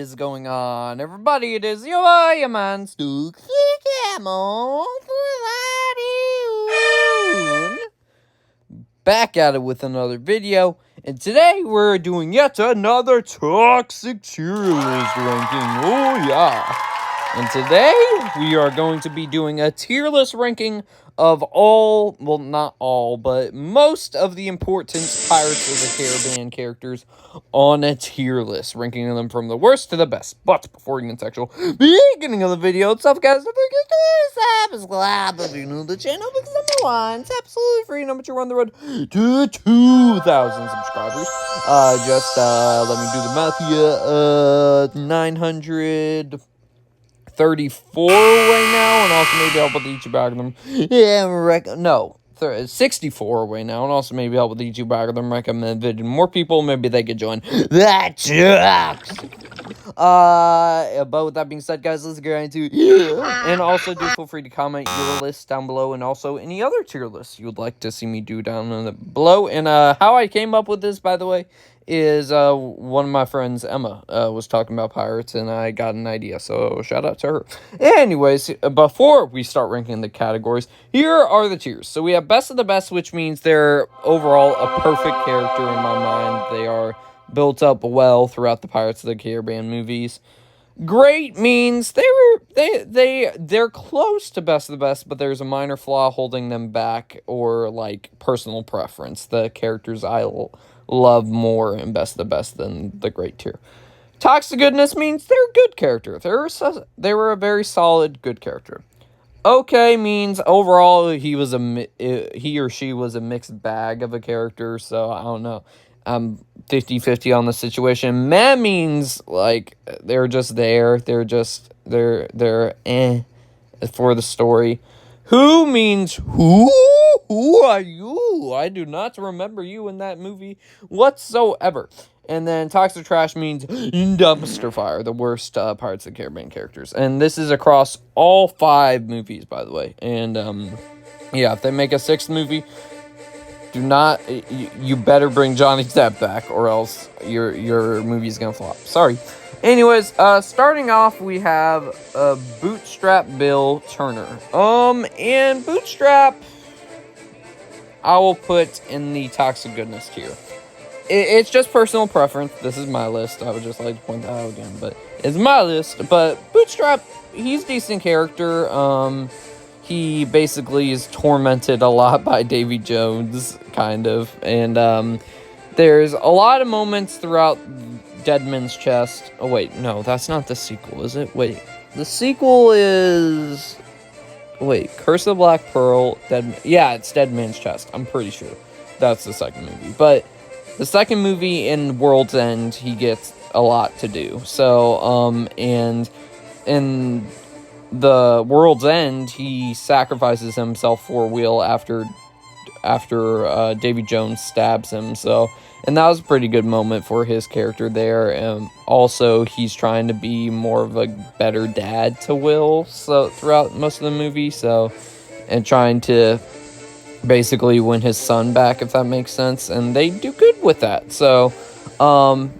is going on, everybody? It is your man, Stu Camel, back at it with another video, and today we're doing yet another Toxic Cheerleaders ranking. Oh yeah! And today we are going to be doing a tier list ranking of all, well, not all, but most of the important Pirates of the Caribbean characters on a tier list, ranking them from the worst to the best. But before we get sexual, beginning of the video, what's up, guys? Don't forget to subscribe if you're new to the channel, because number one, it's absolutely free. Number two, we're on the road to 2,000 subscribers. Let me do the math here. 934 right now, and also maybe help with the YouTube algorithm. Yeah, 64 right now, and also maybe help with the YouTube algorithm. Recommend video to more people. Maybe they could join. That sucks. But with that being said, guys, let's get into and also do feel free to comment your list down below, and also any other tier lists you would like to see me do down below. And how I came up with this, by the way, is one of my friends, Emma, was talking about pirates, and I got an idea, so shout out to her. Anyways, before we start ranking the categories, here are the tiers. So we have best of the best, which means they're overall a perfect character in my mind. They are built up well throughout the Pirates of the Caribbean movies. Great means they're close to best of the best, but there's a minor flaw holding them back, or like personal preference. The characters I love more in best of the best than the great tier. Toxic goodness means they're a good character. They were a very solid good character. Okay means overall he or she was a mixed bag of a character, so I don't know. I'm 50-50 on the situation. Meh means like they're just there. They're for the story. Who means who? Who are you? I do not remember you in that movie whatsoever. And then toxic trash means dumpster fire, the worst Pirates of the Caribbean characters. And this is across all 5 movies, by the way. And yeah, if they make a 6th movie, do not, you better bring Johnny Depp back, or else your movie's gonna flop. Sorry. Anyways, starting off, we have Bootstrap Bill Turner. And Bootstrap, I will put in the toxic goodness tier. It's just personal preference. This is my list. I would just like to point that out again, but it's my list. But Bootstrap, he's a decent character. He basically is tormented a lot by Davy Jones, kind of. And there's a lot of moments throughout Deadman's Chest. Oh, wait, no, that's not the sequel, is it? Wait, the sequel is... Wait, Curse of the Black Pearl, yeah, it's Deadman's Chest. I'm pretty sure that's the second movie. But the second movie, in World's End, he gets a lot to do. So, and in the World's End, he sacrifices himself for Will after Davy Jones stabs him. So, and that was a pretty good moment for his character there. Also, he's trying to be more of a better dad to Will, so throughout most of the movie. So, and trying to basically win his son back, if that makes sense. And they do good with that. So,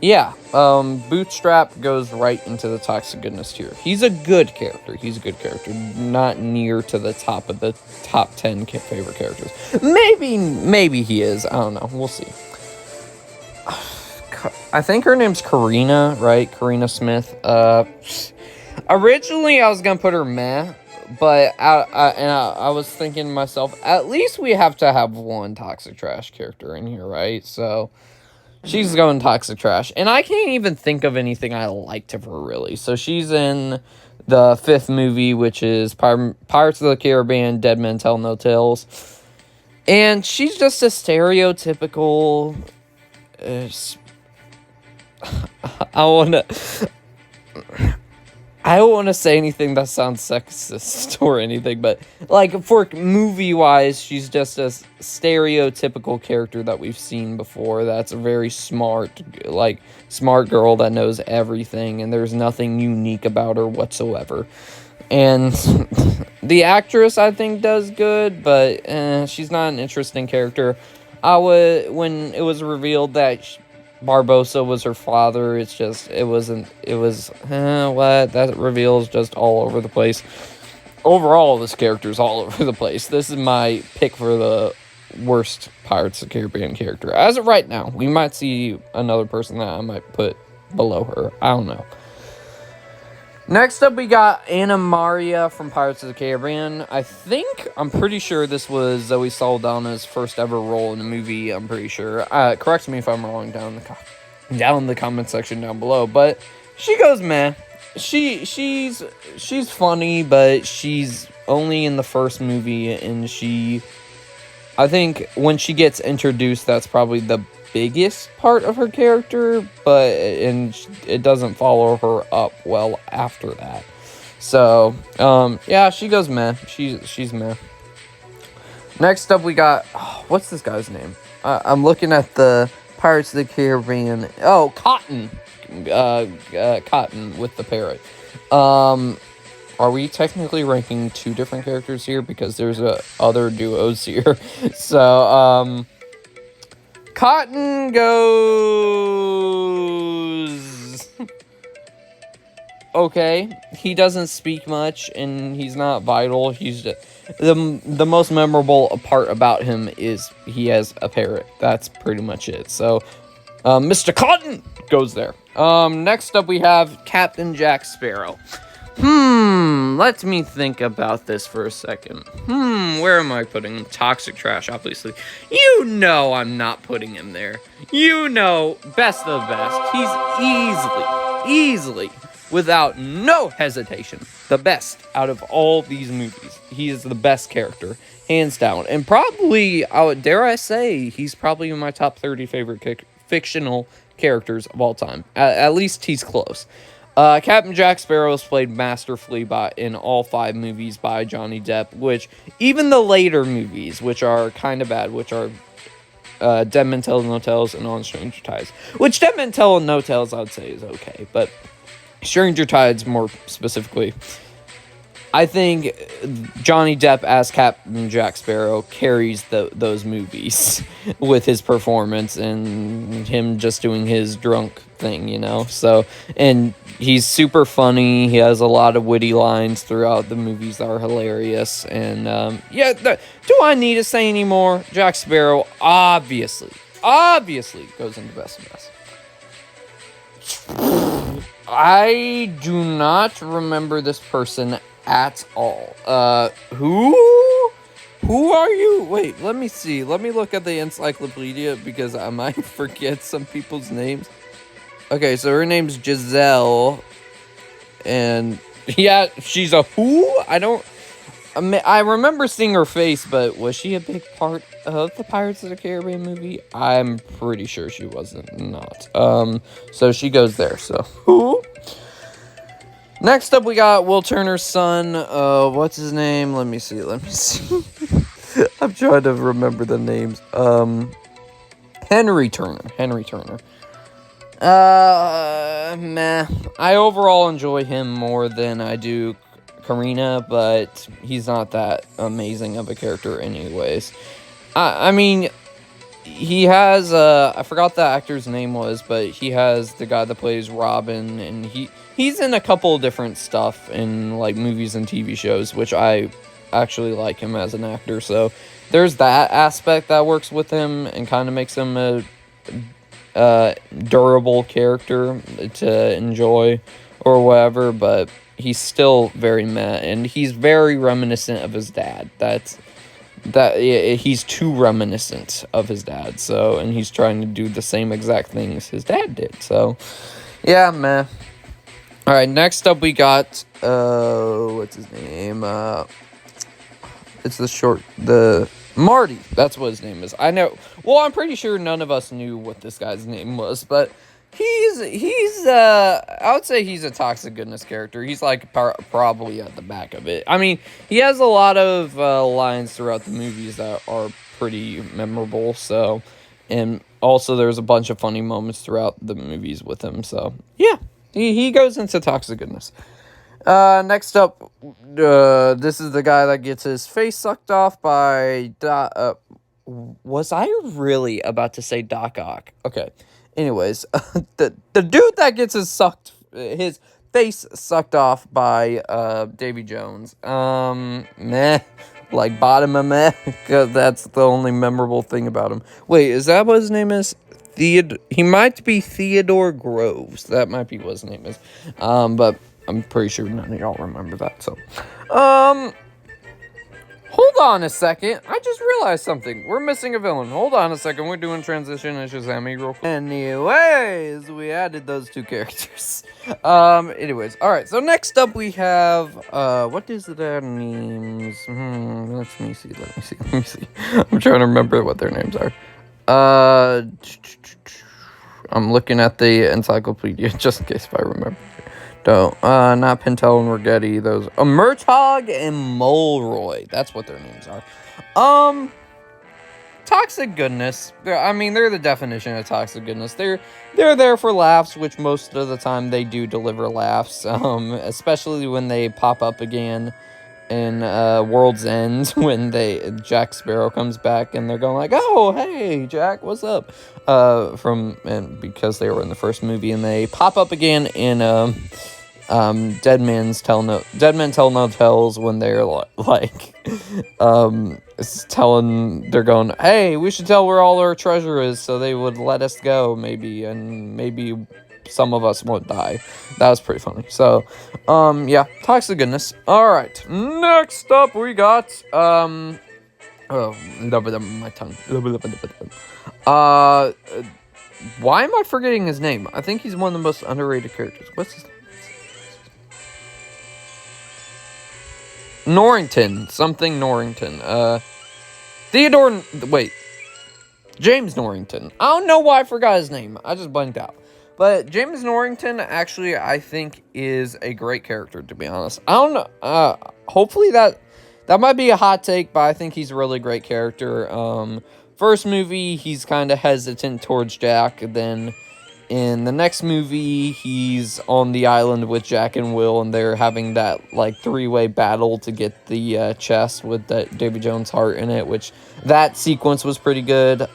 yeah. Bootstrap goes right into the toxic goodness tier. He's a good character. Not near to the top of the top 10 favorite characters. Maybe he is. I don't know. We'll see. I think her name's Karina, right? Karina Smith. Originally, I was gonna put her meh, but I was thinking to myself, at least we have to have one toxic trash character in here, right? So she's going toxic trash, and I can't even think of anything I liked of her, really. So she's in the 5th movie, which is Pirates of the Caribbean, Dead Men Tell No Tales, and she's just a stereotypical... I don't want to say anything that sounds sexist or anything, but like for movie-wise, she's just a stereotypical character that we've seen before. That's a very smart girl that knows everything, and there's nothing unique about her whatsoever. And the actress, I think, does good, but she's not an interesting character. When it was revealed that Barbossa was her father. It's just, it was, what? That reveals just all over the place. Overall, this character's all over the place. This is my pick for the worst Pirates of the Caribbean character. As of right now, we might see another person that I might put below her. I don't know. Next up, we got Anna Maria from Pirates of the Caribbean. I'm pretty sure this was Zoe Saldana's first ever role in a movie. I'm pretty sure. Correct me if I'm wrong down in the comment section down below. But she goes meh. She's funny, but she's only in the first movie, and I think when she gets introduced, that's probably the biggest part of her character, and it doesn't follow her up well after that. So, yeah, she goes meh. She's meh. Next up, we got, what's this guy's name? I'm looking at the Pirates of the Caribbean. Oh, Cotton. Cotton with the parrot. Are we technically ranking two different characters here? Because there's other duos here. So, Cotton goes... okay. He doesn't speak much, and he's not vital. He's just... The most memorable part about him is he has a parrot. That's pretty much it. So, Mr. Cotton goes there. Next up we have Captain Jack Sparrow. Let me think about this for a second. Where am I putting him? Toxic Trash, obviously. You know I'm not putting him there. You know, best of the best. He's easily, without no hesitation, the best out of all these movies. He is the best character, hands down. And probably, dare I say, he's probably in my top 30 favorite fictional characters of all time. At least he's close. Captain Jack Sparrow is played masterfully in all 5 movies by Johnny Depp, which even the later movies, which are kind of bad, which are Dead Men Tell No Tales and On Stranger Tides, which Dead Men Tell No Tales I would say is okay, but Stranger Tides more specifically, I think Johnny Depp as Captain Jack Sparrow carries those movies with his performance and him just doing his drunk thing, you know? So, and he's super funny. He has a lot of witty lines throughout the movies that are hilarious. And, do I need to say any more? Jack Sparrow obviously goes into best of best. I do not remember this person at all. Who are you? Wait, let me see. Let me look at the encyclopedia because I might forget some people's names. Okay, so her name's Giselle. And yeah, she's a who? I remember seeing her face, but was she a big part of the Pirates of the Caribbean movie? I'm pretty sure she wasn't. Not. So she goes there. So who? Next up, we got Will Turner's son. What's his name? Let me see. I'm trying to remember the names. Henry Turner. Meh. I overall enjoy him more than I do Karina, but he's not that amazing of a character anyways. I mean, he has, I forgot the actor's name was, but he has the guy that plays Robin, and he's in a couple of different stuff in, like, movies and TV shows, which I actually like him as an actor, so there's that aspect that works with him and kind of makes him a durable character to enjoy or whatever, but he's still very meh, and he's very reminiscent of his dad. He's too reminiscent of his dad, so, and he's trying to do the same exact things his dad did, so, yeah, meh. Alright, next up we got, what's his name, it's Marty, that's what his name is. I know, well, I'm pretty sure none of us knew what this guy's name was, but he's I would say he's a toxic goodness character. He's, like, probably at the back of it. I mean, he has a lot of lines throughout the movies that are pretty memorable, so, and also there's a bunch of funny moments throughout the movies with him, so, yeah, he goes into toxic goodness. Next up, this is the guy that gets his face sucked off by was I really about to say Doc Ock? Okay. Anyways, the dude that gets his face sucked off by Davy Jones. Meh. Like bottom of meh, because that's the only memorable thing about him. Wait, is that what his name is? He might be Theodore Groves. That might be what his name is. But I'm pretty sure none of y'all remember that. So, hold on a second. I just realized something. We're missing a villain. Hold on a second. We're doing transition and Shazam real quick. Anyways, we added those two characters. Anyways. Alright, so next up we have, what is their names? Let me see. I'm trying to remember what their names are. I'm looking at the encyclopedia just in case if I remember. Not Pentel and Rigetti. Those Murtaugh and Mulroy. That's what their names are. Toxic goodness. They're the definition of toxic goodness. They're there for laughs, which most of the time they do deliver laughs. Especially when they pop up again in World's End when Jack Sparrow comes back and they're going like, "Oh, hey, Jack, what's up?" Because they were in the first movie and they pop up again in Dead Men Tell No Tales when they're they're going, "Hey, we should tell where all our treasure is so they would let us go maybe some of us won't die." That was pretty funny. So, yeah, toxic goodness. All right, next up we got my tongue. Why am I forgetting his name? I think he's one of the most underrated characters. What's his name? Norrington. James Norrington. I don't know why I forgot his name. I just blanked out. But James Norrington, actually, I think is a great character, to be honest. I don't know. Hopefully that might be a hot take, but I think he's a really great character. First movie, he's kind of hesitant towards Jack. Then in the next movie, he's on the island with Jack and Will, and they're having that, three-way battle to get the chest with that Davy Jones heart in it, which that sequence was pretty good.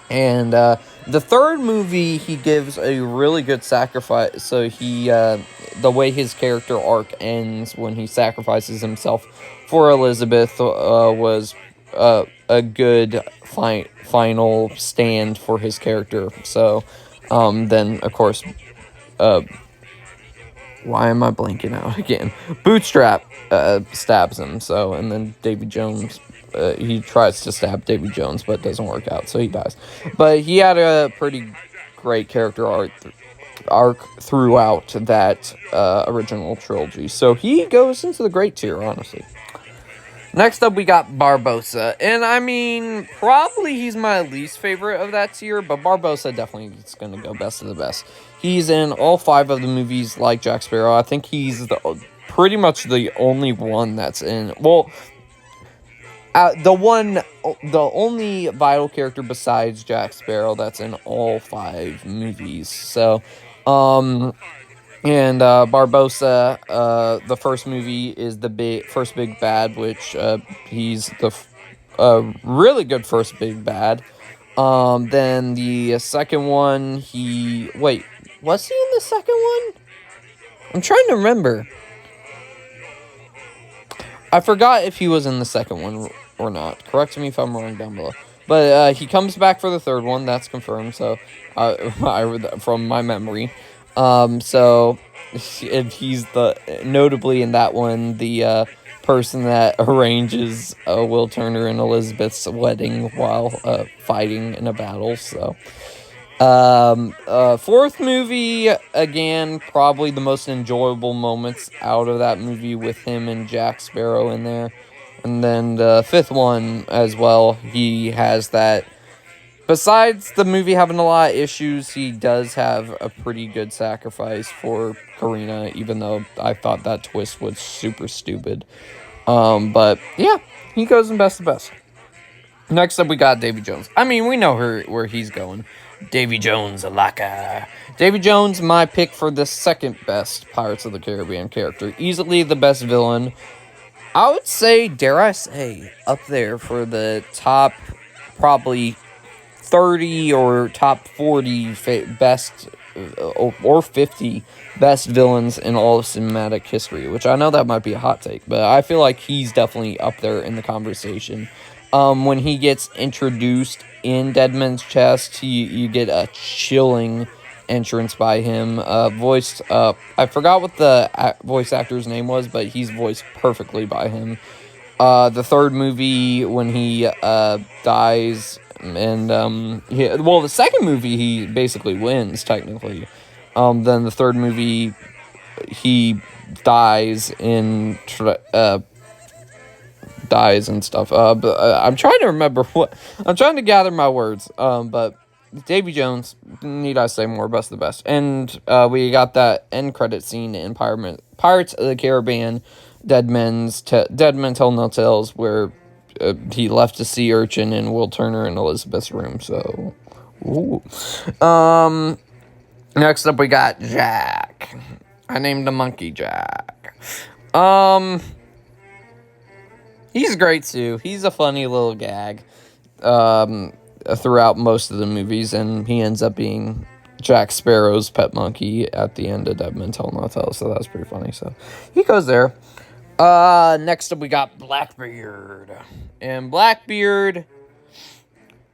And the third movie, he gives a really good sacrifice. So the way his character arc ends when he sacrifices himself for Elizabeth was a good final stand for his character. So, then of course, why am I blanking out again? Bootstrap stabs him. So, and then Davy Jones. He tries to stab Davy Jones, but it doesn't work out, so he dies. But he had a pretty great character arc throughout that original trilogy. So he goes into the great tier, honestly. Next up, we got Barbossa. And probably he's my least favorite of that tier, but Barbossa definitely is going to go best of the best. He's in all 5 of the movies like Jack Sparrow. I think he's pretty much the only one that's in... Well... the only vital character besides Jack Sparrow that's in all 5 movies. So, Barbossa, the first movie is the first big bad, which he's the really good first big bad. Then the second one, was he in the second one? I'm trying to remember. I forgot if he was in the second one or not. Correct me if I'm wrong down below. But he comes back for the third one. That's confirmed. So I read that from my memory. So he's notably in that one the person that arranges Will Turner and Elizabeth's wedding while fighting in a battle. So. Fourth movie, again, probably the most enjoyable moments out of that movie with him and Jack Sparrow in there. And then the fifth one as well, he has that. Besides the movie having a lot of issues, he does have a pretty good sacrifice for Karina, even though I thought that twist was super stupid. But yeah, he goes in best of best. Next up, we got Davy Jones. We know where he's going. Davy Jones, Alaka. Davy Jones, my pick for the second best Pirates of the Caribbean character. Easily the best villain. I would say, dare I say, up there for the top probably 30 or top 40 best or 50 best villains in all of cinematic history, which I know that might be a hot take, but I feel like he's definitely up there in the conversation. When he gets introduced in Deadman's Chest, you get a chilling entrance by him, voiced, I forgot what the voice actor's name was, but he's voiced perfectly by him. The third movie, when he dies, and the second movie he basically wins technically. Then the third movie he dies and stuff. But I'm trying to remember I'm trying to gather my words. But Davy Jones, need I say more? Best of the best. And we got that end credit scene in Pirates of the Caribbean, Dead Men Tell No Tales, where he left a sea urchin in Will Turner and Elizabeth's room. So, ooh. Next up we got Jack. I named the monkey Jack. He's great too. He's a funny little gag throughout most of the movies, and he ends up being Jack Sparrow's pet monkey at the end of Dead Men Tell No Tales, so that's pretty funny. So he goes there. Next up we got Blackbeard. And Blackbeard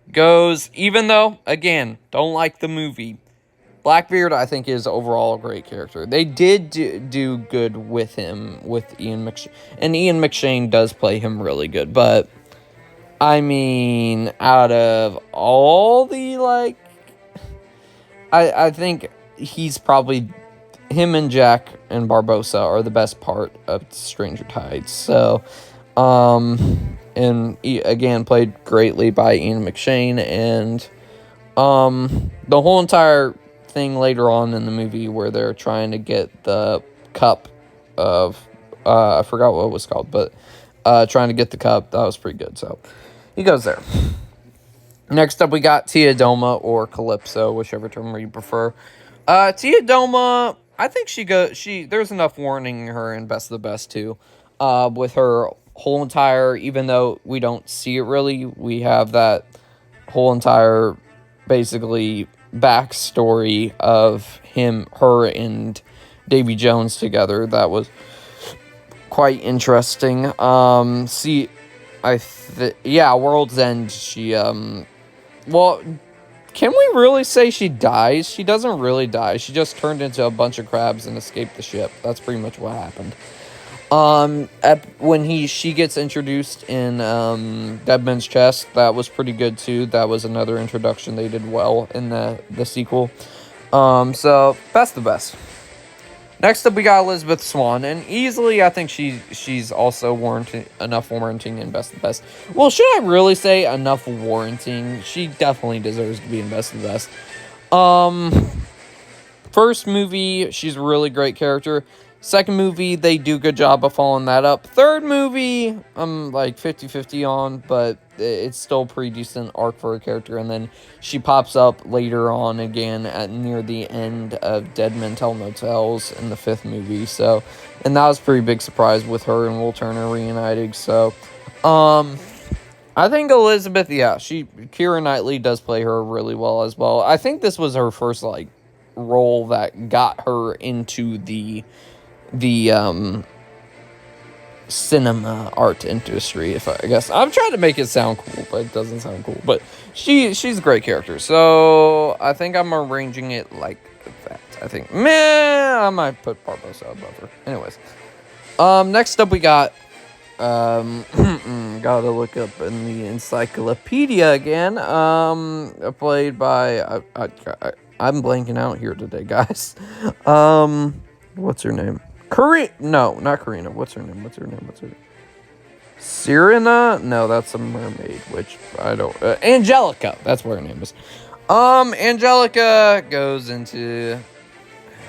goes, even though, again, don't like the movie, Blackbeard, I think, is overall a great character. They did do good with him, with Ian McShane. And Ian McShane does play him really good. But, I mean, out of all the, like... I think he's probably... Him and Jack and Barbossa are the best part of Stranger Tides. So, and again, played greatly by Ian McShane. And, the whole entire thing later on in the movie where they're trying to get the cup of I forgot what it was called, but trying to get the cup, that was pretty good. So he goes there. Next up we got Tia Doma, or Calypso, whichever term you prefer. Tia Doma, I think there's enough warning her in Best of the Best too, with her whole entire, even though we don't see it really, we have that whole entire basically backstory of her and Davy Jones together. That was quite interesting. World's End, she, well, can we really say she dies? She doesn't really die. She just turned into a bunch of crabs and escaped the ship. That's pretty much what happened. When she gets introduced in Deadman's Chest, that was pretty good too. That was another introduction they did well in the sequel. So best of the best. Next up we got Elizabeth Swann, and easily I think she's also enough warranting in Best of the Best. Well, should I really say enough warranting? She definitely deserves to be in Best of the Best. First movie, she's a really great character. Second movie, they do a good job of following that up. Third movie, I'm like 50-50 on, but it's still a pretty decent arc for her character. And then she pops up later on again near the end of Dead Men Tell No Tales in the fifth movie. So, and that was a pretty big surprise with her and Will Turner reuniting. So, I think Elizabeth, Keira Knightley does play her really well as well. I think this was her first, like, role that got her into the cinema art industry, I guess. I'm trying to make it sound cool, but it doesn't sound cool. But she's a great character. So I think I'm arranging it like that. I think, I might put Barbossa above her. Anyways. Next up we got, gotta look up in the encyclopedia again. Played by, I'm blanking out here today, guys. What's her name? No, not Karina. What's her name? Serena? No, that's a mermaid, which I don't... Angelica. That's what her name is. Angelica goes into...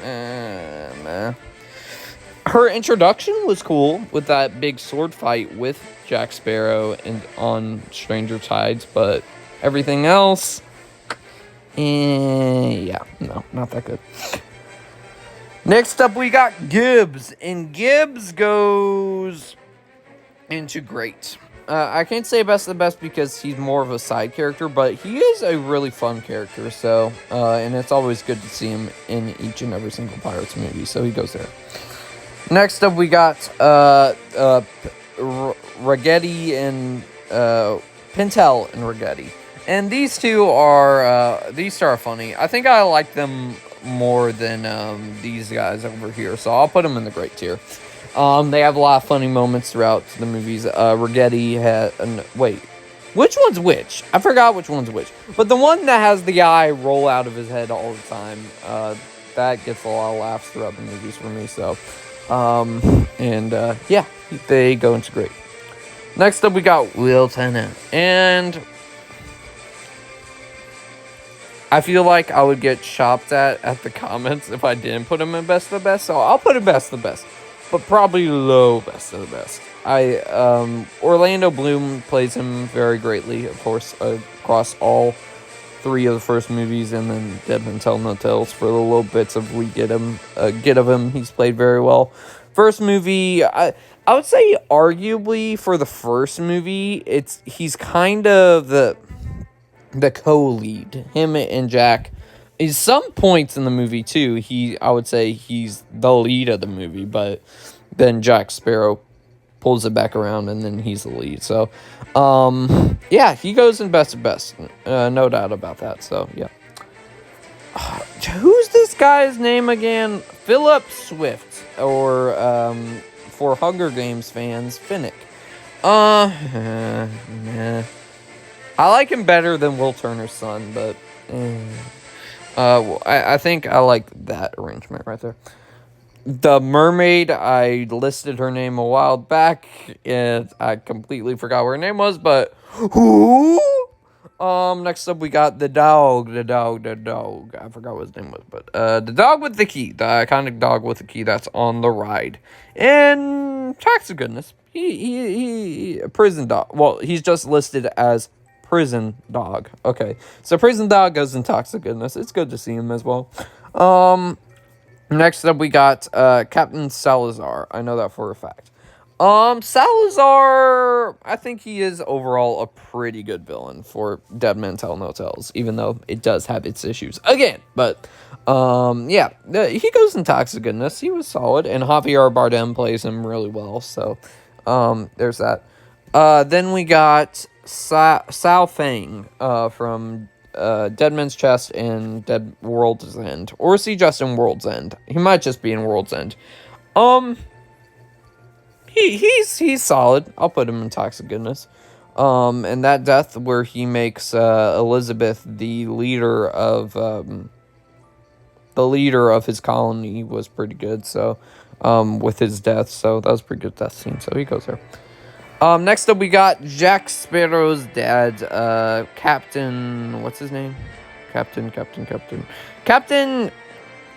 Her introduction was cool with that big sword fight with Jack Sparrow on Stranger Tides, but everything else... not that good. Next up, we got Gibbs, and Gibbs goes into great. I can't say best of the best because he's more of a side character, but he is a really fun character. So, and it's always good to see him in each and every single Pirates movie. So he goes there. Next up, we got Ragetti and Pintel and Ragetti, and these two are funny. I think I like them more than these guys over here, so I'll put them in the great tier. They have a lot of funny moments throughout the movies. Ragetti had wait, which one's which? I forgot which one's which. But the one that has the eye roll out of his head all the time, that gets a lot of laughs throughout the movies for me. So, yeah, they go into great. Next up, we got Will Tennant, and I feel like I would get chopped at the comments if I didn't put him in best of the best. So I'll put him best of the best, but probably low best of the best. Orlando Bloom plays him very greatly, of course, across all three of the first movies, and then Dead Men Tell No Tales for the little bits of we get of him. He's played very well. First movie, I would say arguably for the first movie, he's kind of the co-lead. Him and Jack. At some points in the movie too, I would say he's the lead of the movie, but then Jack Sparrow pulls it back around, and then he's the lead. So, yeah, he goes in best of best, no doubt about that. So, yeah. Who's this guy's name again? Philip Swift, or for Hunger Games fans, Finnick. Nah. I like him better than Will Turner's son, but I think I like that arrangement right there. The mermaid, I listed her name a while back, and I completely forgot what her name was, but who? Next up we got the dog. I forgot what his name was, but the dog with the key, the iconic dog with the key that's on the ride. And talks to goodness, he a prison dog. Well, he's just listed as prison dog. Okay, so prison dog goes in toxic goodness. It's good to see him as well. Next up, we got Captain Salazar. I know that for a fact. Salazar, I think he is overall a pretty good villain for Dead Men Tell No Tales, even though it does have its issues again. But, yeah, he goes in toxic goodness. He was solid, and Javier Bardem plays him really well. So, there's that. Then we got Sao Fang from Dead Man's Chest and Dead World's End. Or is he just in World's End? He might just be in World's End. He's solid. I'll put him in toxic goodness. And that death where he makes Elizabeth the leader of his colony was pretty good. So, with his death, so that was a pretty good death scene. So he goes there. Next up we got Jack Sparrow's dad, Captain, what's his name? Captain,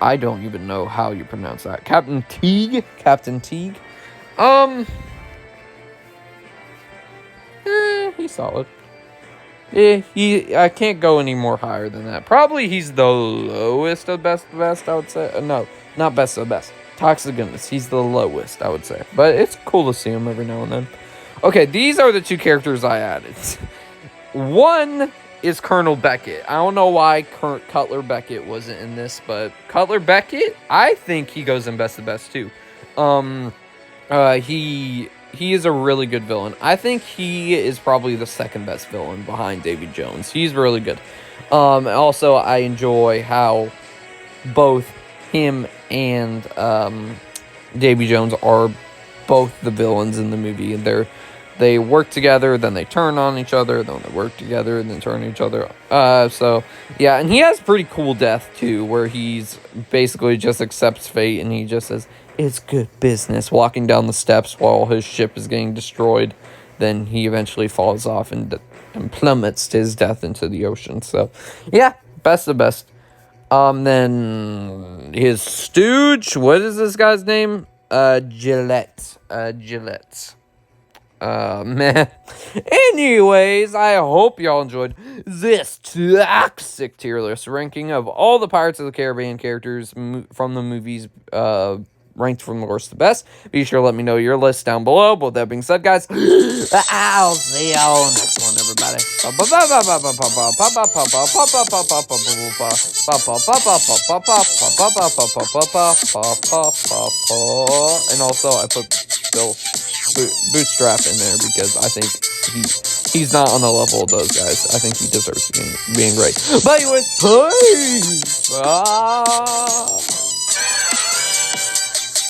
I don't even know how you pronounce that. Captain Teague? He's solid. I can't go any more higher than that. Probably he's the lowest of best, I would say. No, not best of best. Toxic goodness, he's the lowest, I would say. But it's cool to see him every now and then. Okay, these are the two characters I added. One is Colonel Beckett. I don't know why Cutler Beckett wasn't in this, but Cutler Beckett, I think he goes in best of best too. He is a really good villain. I think he is probably the second best villain behind Davy Jones. He's really good. Also, I enjoy how both him and Davy Jones are both the villains in the movie, and they work together, then they turn on each other, then they work together, and then turn on each other. So, yeah, and he has a pretty cool death, too, where he's basically just accepts fate, and he just says, it's good business, walking down the steps while his ship is getting destroyed. Then he eventually falls off and plummets to his death into the ocean. So, yeah, best of best. Then his stooge, what is this guy's name? Gillette. Man. Anyways, I hope y'all enjoyed this toxic tier list ranking of all the Pirates of the Caribbean characters from the movies ranked from the worst to best. Be sure to let me know your list down below. But with that being said, guys, I'll see you on next one, everybody. And also, I put Bill Bootstrap in there because I think he's not on the level of those guys. I think he deserves being great. But anyways, peace.